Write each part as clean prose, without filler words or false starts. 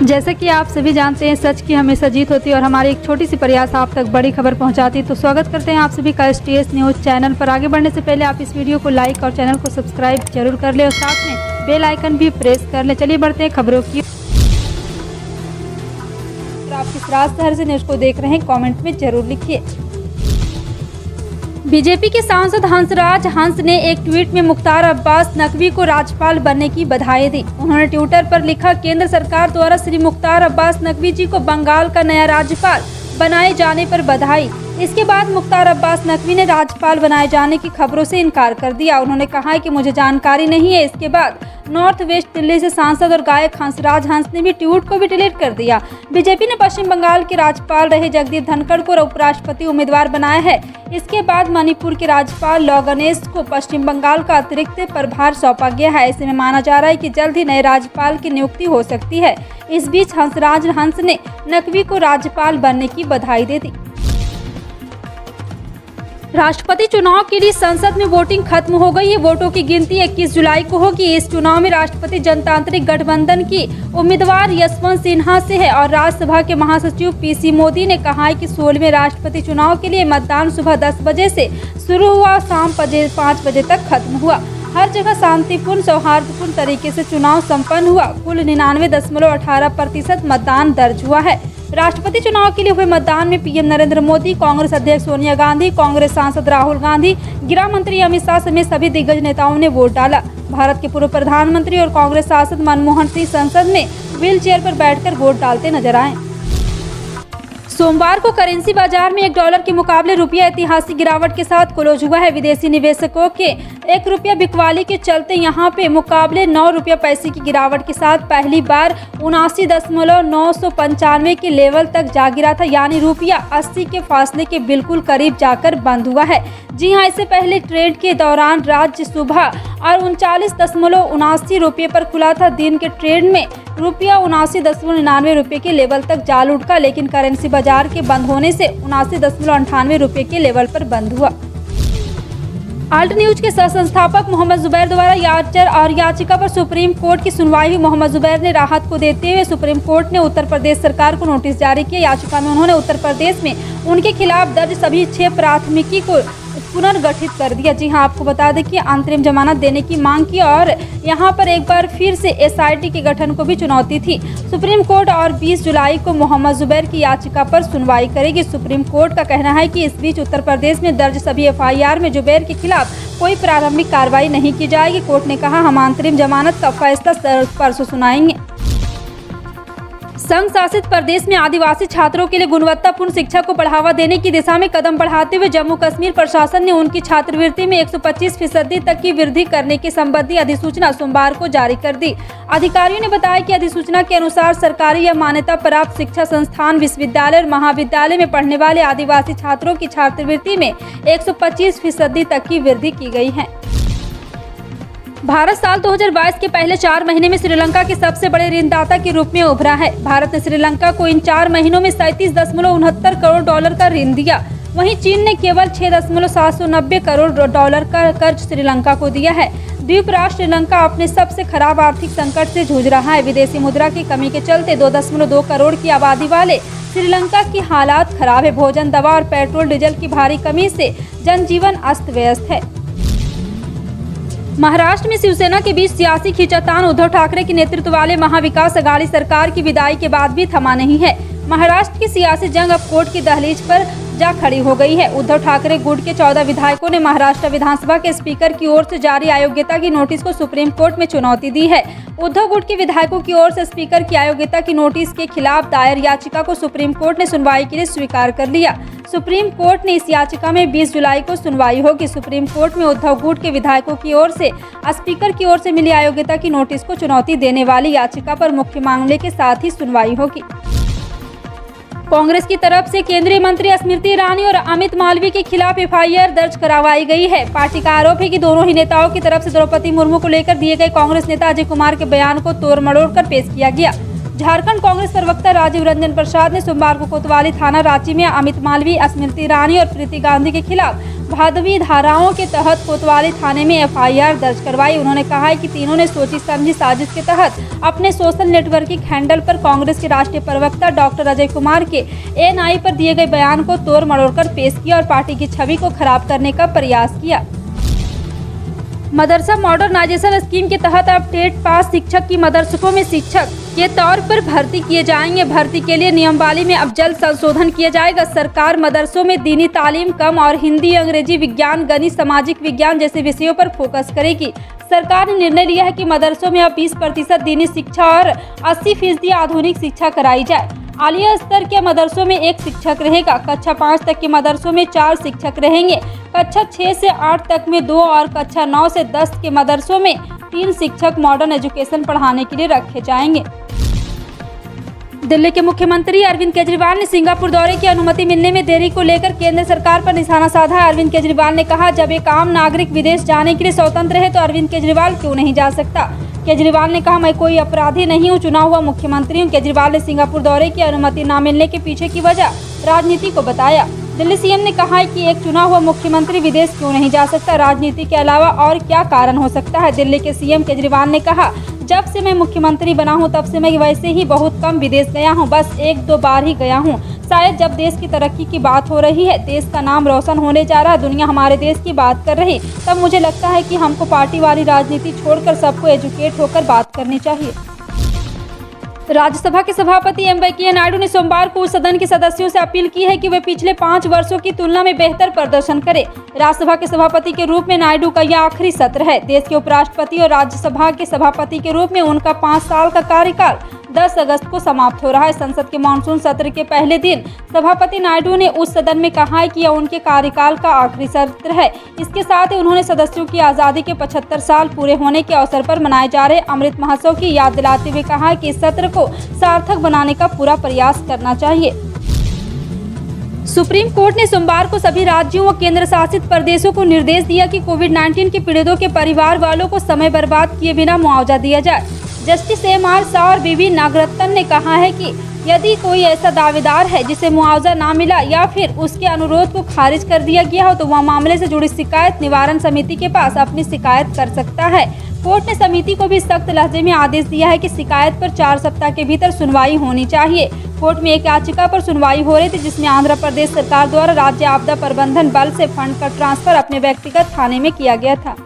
जैसा कि आप सभी जानते हैं, सच की हमेशा जीत होती है और हमारी एक छोटी सी प्रयास आप तक बड़ी खबर पहुंचाती है। तो स्वागत करते हैं आप सभी का STS न्यूज़ चैनल पर। आगे बढ़ने से पहले आप इस वीडियो को लाइक और चैनल को सब्सक्राइब जरूर कर ले और साथ में बेल आइकन भी प्रेस कर ले। चलिए बढ़ते हैं खबरों की। आप किस राज शहर से न्यूज़ को देख रहे हैं, कमेंट में जरूर लिखिए। बीजेपी के सांसद हंसराज हंस ने एक ट्वीट में मुख्तार अब्बास नकवी को राज्यपाल बनने की बधाई दी। उन्होंने ट्विटर पर लिखा, केंद्र सरकार द्वारा श्री मुख्तार अब्बास नकवी जी को बंगाल का नया राज्यपाल बनाए जाने पर बधाई। इसके बाद मुख्तार अब्बास नकवी ने राज्यपाल बनाए जाने की खबरों से इनकार कर दिया। उन्होंने कहा है कि मुझे जानकारी नहीं है। इसके बाद नॉर्थ वेस्ट दिल्ली से सांसद और गायक हंसराज हंस ने भी ट्वीट को भी डिलीट कर दिया। बीजेपी ने पश्चिम बंगाल के राज्यपाल रहे जगदीप धनखड़ को उपराष्ट्रपति उम्मीदवार बनाया है। इसके बाद मणिपुर के राज्यपाल लॉ गणेश को पश्चिम बंगाल का अतिरिक्त प्रभार सौंपा गया है। ऐसे में माना जा रहा है कि जल्द ही नए राज्यपाल की नियुक्ति हो सकती है। इस बीच हंसराज हंस ने नकवी को राज्यपाल बनने की बधाई दे दी। राष्ट्रपति चुनाव के लिए संसद में वोटिंग खत्म हो गई है। वोटों की गिनती 21 जुलाई को होगी। इस चुनाव में राष्ट्रपति जनतांत्रिक गठबंधन की उम्मीदवार यशवंत सिन्हा से है और राज्यसभा के महासचिव PC मोदी ने कहा है कि 16वें राष्ट्रपति चुनाव के लिए मतदान सुबह 10 बजे से शुरू हुआ, शाम 5 बजे तक खत्म हुआ। हर जगह शांतिपूर्ण सौहार्दपूर्ण तरीके से चुनाव संपन्न हुआ। कुल 99.18% मतदान दर्ज हुआ है। राष्ट्रपति चुनाव के लिए हुए मतदान में PM नरेंद्र मोदी, कांग्रेस अध्यक्ष सोनिया गांधी, कांग्रेस सांसद राहुल गांधी, गृह मंत्री अमित शाह समेत सभी दिग्गज नेताओं ने वोट डाला। भारत के पूर्व प्रधानमंत्री और कांग्रेस सांसद मनमोहन सिंह संसद में व्हील चेयर पर बैठकर वोट डालते नजर आए। सोमवार को करेंसी बाजार में $1 के मुकाबले रुपया ऐतिहासिक गिरावट के साथ क्लोज हुआ है। विदेशी निवेशकों के ₹1 बिकवाली के चलते यहां पे मुकाबले ₹9 पैसे की गिरावट के साथ पहली बार 79.995 के लेवल तक जा गिरा था, यानी रुपया 80 के फासले के बिल्कुल करीब जाकर बंद हुआ है। जी हां, इससे पहले ट्रेड के दौरान राज्य सुबह और 39.79 रुपये पर खुला था। दिन के ट्रेड में रुपया 79.99 के लेवल तक जा लुढ़का, लेकिन करेंसी बाजार के बंद होने से 79.98 रुपये के लेवल पर बंद हुआ। आल्ट न्यूज के सह संस्थापक मोहम्मद जुबैर द्वारा याचर और याचिका पर सुप्रीम कोर्ट की सुनवाई हुई। मोहम्मद जुबैर ने राहत को देते हुए सुप्रीम कोर्ट ने उत्तर प्रदेश सरकार को नोटिस जारी किया। याचिका में उन्होंने उत्तर प्रदेश में उनके खिलाफ दर्ज सभी 6 प्राथमिकी को पुनर्गठित कर दिया। जी हां, आपको बता दें कि अंतरिम जमानत देने की मांग की और यहां पर एक बार फिर से SIT के गठन को भी चुनौती थी। सुप्रीम कोर्ट और 20 जुलाई को मोहम्मद जुबैर की याचिका पर सुनवाई करेगी। सुप्रीम कोर्ट का कहना है कि इस बीच उत्तर प्रदेश में दर्ज सभी FIR में जुबैर के खिलाफ कोई प्रारंभिक कार्रवाई नहीं की जाएगी। कोर्ट ने कहा, हम अंतरिम जमानत का फैसला परसों सुनाएंगे। संघ शासित प्रदेश में आदिवासी छात्रों के लिए गुणवत्तापूर्ण शिक्षा को बढ़ावा देने की दिशा में कदम बढ़ाते हुए जम्मू कश्मीर प्रशासन ने उनकी छात्रवृत्ति में 125% तक की वृद्धि करने की संबंधी अधिसूचना सोमवार को जारी कर दी। अधिकारियों ने बताया कि अधिसूचना के अनुसार सरकारी या मान्यता प्राप्त शिक्षा संस्थान, विश्वविद्यालय और महाविद्यालय में पढ़ने वाले आदिवासी छात्रों की छात्रवृत्ति में 125% तक की वृद्धि की गई है। भारत साल 2022 के पहले 4 महीने में श्रीलंका के सबसे बड़े ऋणदाता के रूप में उभरा है। भारत ने श्रीलंका को इन 4 महीनों में $37.69 करोड़ का ऋण दिया। वहीं चीन ने केवल $6.790 करोड़ का कर्ज श्रीलंका को दिया है। द्वीप राष्ट्र श्रीलंका अपने सबसे खराब आर्थिक संकट से जूझ रहा है। विदेशी मुद्रा की कमी के चलते 2.2 करोड़ की आबादी वाले श्रीलंका की हालात खराब है। भोजन, दवा और पेट्रोल डीजल की भारी कमी से जनजीवन अस्त व्यस्त है। महाराष्ट्र में शिवसेना के बीच सियासी खींचातान उद्धव ठाकरे के नेतृत्व वाले महाविकास अघाड़ी सरकार की विदाई के बाद भी थमा नहीं है। महाराष्ट्र की सियासी जंग अब कोर्ट की दहलीज पर जा खड़ी हो गई है। उद्धव ठाकरे गुट के 14 विधायकों ने महाराष्ट्र विधानसभा के स्पीकर की ओर से जारी अयोग्यता की नोटिस को सुप्रीम कोर्ट में चुनौती दी है। उद्धव गुट के विधायकों की ओर से स्पीकर की अयोग्यता की नोटिस के खिलाफ दायर याचिका को सुप्रीम कोर्ट ने सुनवाई के लिए स्वीकार कर लिया। सुप्रीम कोर्ट ने इस याचिका में 20 जुलाई को सुनवाई होगी। सुप्रीम कोर्ट में उद्धव गुट के विधायकों की ओर से स्पीकर की ओर से मिली अयोग्यता की नोटिस को चुनौती देने वाली याचिका पर मुख्य मामले के साथ ही सुनवाई होगी। कांग्रेस की तरफ से केंद्रीय मंत्री स्मृति ईरानी और अमित मालवीय के खिलाफ FIR दर्ज करवाई गई है। पार्टी का आरोप है कि दोनों ही नेताओं की तरफ से द्रौपदी मुर्मू को लेकर दिए गए कांग्रेस नेता अजय कुमार के बयान को तोड़ मरोड़ कर पेश किया गया। झारखंड कांग्रेस प्रवक्ता राजीव रंजन प्रसाद ने सोमवार को कोतवाली थाना रांची में अमित मालवीय, स्मृति ईरानी और प्रीति गांधी के खिलाफ भादवी धाराओं के तहत कोतवाली थाने में FIR दर्ज करवाई। उन्होंने कहा है कि तीनों ने सोची समझी साजिश के तहत अपने सोशल नेटवर्किंग हैंडल पर कांग्रेस के राष्ट्रीय प्रवक्ता डॉक्टर अजय कुमार के ANI पर दिए गए बयान को तोड़ मरोड़कर पेश किया और पार्टी की छवि को खराब करने का प्रयास किया। मदरसा मॉडर्नाइजेशन स्कीम के तहत अब टेट पास शिक्षक की मदरसों में शिक्षक के तौर पर भर्ती किए जाएंगे। भर्ती के लिए नियमावली में अब जल्द संशोधन किया जाएगा। सरकार मदरसों में दीनी तालीम कम और हिंदी, अंग्रेजी, विज्ञान, गणित, सामाजिक विज्ञान जैसे विषयों पर फोकस करेगी। सरकार ने निर्णय लिया है कि मदरसों में अब 20% दीनी शिक्षा और 80% आधुनिक शिक्षा कराई जाए। आलिया स्तर के मदरसों में 1 शिक्षक रहेगा। कक्षा 5 तक के मदरसों में 4 शिक्षक रहेंगे। कक्षा 6 से 8 तक में 2 और कक्षा 9 से 10 के मदरसों में 3 शिक्षक मॉडर्न एजुकेशन पढ़ाने के लिए रखे जाएंगे। दिल्ली के मुख्यमंत्री अरविंद केजरीवाल ने सिंगापुर दौरे की अनुमति मिलने में देरी को लेकर केंद्र सरकार पर निशाना साधा है। अरविंद केजरीवाल ने कहा, जब एक आम नागरिक विदेश जाने के लिए स्वतंत्र है तो अरविंद केजरीवाल क्यों नहीं जा सकता। केजरीवाल ने कहा, मैं कोई अपराधी नहीं हूं, चुना हुआ मुख्यमंत्री हूं। केजरीवाल ने सिंगापुर दौरे की अनुमति न मिलने के पीछे की वजह राजनीति को बताया। दिल्ली सीएम ने कहा है कि एक चुना हुआ मुख्यमंत्री विदेश क्यों नहीं जा सकता, राजनीति के अलावा और क्या कारण हो सकता है। दिल्ली के सीएम केजरीवाल ने कहा, जब से मैं मुख्यमंत्री बना हूं तब से मैं वैसे ही बहुत कम विदेश गया हूं, बस 1-2 बार ही गया हूं। शायद जब देश की तरक्की की बात हो रही है, देश का नाम रोशन होने जा रहा है, दुनिया हमारे देश की बात कर रही, तब मुझे लगता है कि हमको पार्टी वाली राजनीति छोड़कर सबको एजुकेट होकर बात करनी चाहिए। राज्यसभा के सभापति एम वेंकैया नायडू ने सोमवार को उस सदन के सदस्यों से अपील की है कि वे पिछले 5 वर्षों की तुलना में बेहतर प्रदर्शन करें। राज्यसभा के सभापति के रूप में नायडू का यह आखिरी सत्र है। देश के उपराष्ट्रपति और राज्यसभा के सभापति के रूप में उनका 5 साल का कार्यकाल 10 अगस्त को समाप्त हो रहा है। संसद के मानसून सत्र के पहले दिन सभापति नायडू ने उस सदन में कहा है कि यह उनके कार्यकाल का आखिरी सत्र है। इसके साथ ही उन्होंने सदस्यों की आज़ादी के 75 साल पूरे होने के अवसर पर मनाए जा रहे अमृत महोत्सव की याद दिलाते हुए कहा कि इस सत्र को सार्थक बनाने का पूरा प्रयास करना चाहिए। सुप्रीम कोर्ट ने सोमवार को सभी राज्यों व केंद्र शासित प्रदेशों को निर्देश दिया कि कोविड-19 के पीड़ितों के परिवार वालों को समय बर्बाद किए बिना मुआवजा दिया जाए। जस्टिस MR शाह और BV नागरत्न ने कहा है कि यदि कोई ऐसा दावेदार है जिसे मुआवजा ना मिला या फिर उसके अनुरोध को खारिज कर दिया गया हो तो वह मामले से जुड़ी शिकायत निवारण समिति के पास अपनी शिकायत कर सकता है। कोर्ट ने समिति को भी सख्त लहजे में आदेश दिया है कि शिकायत पर 4 सप्ताह के भीतर सुनवाई होनी चाहिए। कोर्ट में एक याचिका पर सुनवाई हो रही थी जिसमें आंध्र प्रदेश सरकार द्वारा राज्य आपदा प्रबंधन बल से फंड का ट्रांसफर अपने व्यक्तिगत थाने में किया गया था।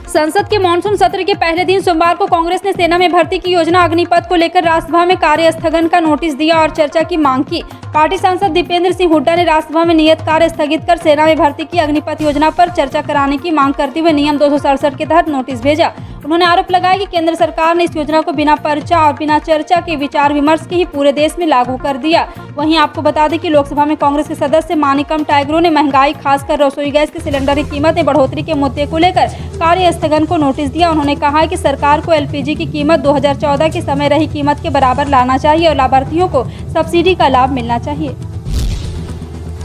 संसद के मानसून सत्र के पहले दिन सोमवार को कांग्रेस ने सेना में भर्ती की योजना अग्निपथ को लेकर राज्यसभा में कार्य स्थगन का नोटिस दिया और चर्चा की मांग की। पार्टी सांसद दीपेंद्र सिंह हुड्डा ने राज्यसभा में नियत कार्य स्थगित कर सेना में भर्ती की अग्निपथ योजना पर चर्चा कराने की मांग करते हुए नियम 267 के तहत नोटिस भेजा। उन्होंने आरोप लगाया कि केंद्र सरकार ने इस योजना को बिना पर्चा और बिना चर्चा के विचार विमर्श के ही पूरे देश में लागू कर दिया। वहीं आपको बता दें कि लोकसभा में कांग्रेस के सदस्य मानिकम टाइगरों ने महंगाई, खासकर रसोई गैस के सिलेंडर की कीमत में बढ़ोतरी के मुद्दे को लेकर कार्य स्थगन को नोटिस दिया। उन्होंने कहा कि सरकार को LPG की कीमत 2014 के समय रही कीमत के बराबर लाना चाहिए और लाभार्थियों को सब्सिडी का लाभ मिलना चाहिए।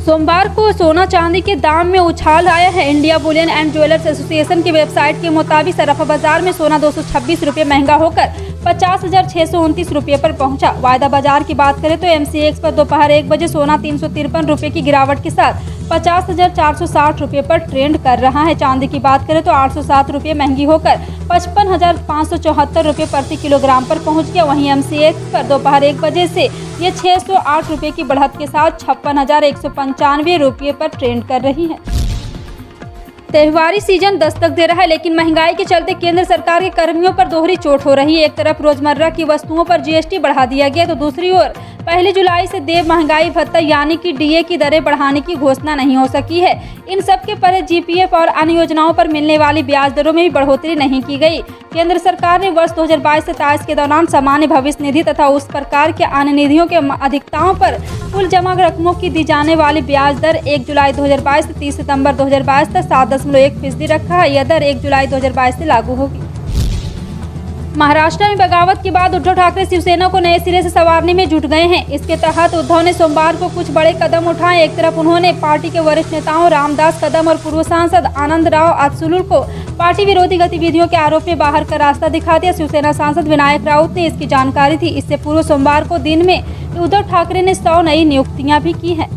सोमवार को सोना चांदी के दाम में उछाल आया है। India Boolean and jewellers association की वेबसाइट के मुताबिक सराफा बाजार में सोना 226 रुपये महंगा होकर 50,629 रुपये पर पहुंचा। वायदा बाजार की बात करें तो MCX पर दोपहर 1 बजे सोना 353 रुपये की गिरावट के साथ 50,460 रुपये पर ट्रेंड कर रहा है। चांदी की बात करें तो 807 रुपये महंगी होकर 55,574 रुपये प्रति किलोग्राम पर पहुंच गया। वहीं MCX पर दोपहर 1 बजे से ये 608 रुपये की बढ़त के साथ 56,195 रुपये पर ट्रेंड कर रही है। त्योहारी सीजन दस्तक दे रहा है, लेकिन महंगाई के चलते केंद्र सरकार के कर्मियों पर दोहरी चोट हो रही है। एक तरफ रोजमर्रा की वस्तुओं पर GST बढ़ा दिया गया तो दूसरी ओर 1 जुलाई से देय महंगाई भत्ता यानी कि DA की दरें बढ़ाने की घोषणा नहीं हो सकी है। इन सब के परे GPF और अन्य योजनाओं पर मिलने वाली ब्याज दरों में भी बढ़ोतरी नहीं की गई। केंद्र सरकार ने वर्ष 2022-23 के दौरान सामान्य भविष्य निधि तथा उस प्रकार के अन्य निधियों के अधिकताओं पर कुल जमा रकमों की दी जाने वाली ब्याज दर 1 जुलाई 2022 से 30 सितंबर 2022 तक 7.1% रखा है। यह दर 1 जुलाई 2022 से लागू होगी। महाराष्ट्र में बगावत के बाद उद्धव ठाकरे शिवसेना को नए सिरे से संवारने में जुट गए हैं। इसके तहत उद्धव ने सोमवार को कुछ बड़े कदम उठाए। एक तरफ उन्होंने पार्टी के वरिष्ठ नेताओं रामदास कदम और पूर्व सांसद आनंद राव अतसुलुर को पार्टी विरोधी गतिविधियों के आरोप में बाहर का रास्ता दिखा दिया। शिवसेना सांसद विनायक राउत ने इसकी जानकारी दी। इससे पूर्व सोमवार को दिन में उद्धव ठाकरे ने 100 नई नियुक्तियां भी की हैं।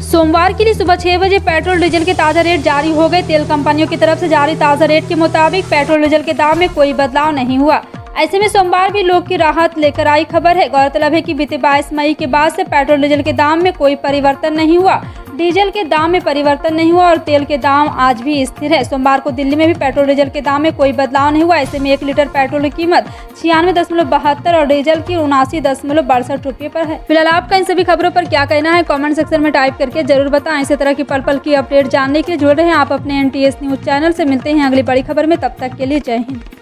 सोमवार के लिए सुबह 6 बजे पेट्रोल डीजल के ताज़ा रेट जारी हो गए। तेल कंपनियों की तरफ से जारी ताज़ा रेट के मुताबिक पेट्रोल डीजल के दाम में कोई बदलाव नहीं हुआ। ऐसे में सोमवार भी लोग की राहत लेकर आई खबर है। गौरतलब है कि बीते 22 मई के बाद से पेट्रोल डीजल के दाम में कोई परिवर्तन नहीं हुआ। डीजल के दाम में परिवर्तन नहीं हुआ और तेल के दाम आज भी स्थिर है। सोमवार को दिल्ली में भी पेट्रोल डीजल के दाम में कोई बदलाव नहीं हुआ। ऐसे में 1 लीटर पेट्रोल की कीमत 96.72 और डीजल की 79.62 रुपये पर है। फिलहाल आपका इन सभी खबरों पर क्या कहना है, कमेंट सेक्शन में टाइप करके जरूर बताएं। इसी तरह की पल पल की अपडेट जानने के लिए जुड़ रहे हैं आप अपने NTS न्यूज चैनल से। मिलते हैं अगली बड़ी खबर में, तब तक के लिए जय हिंद।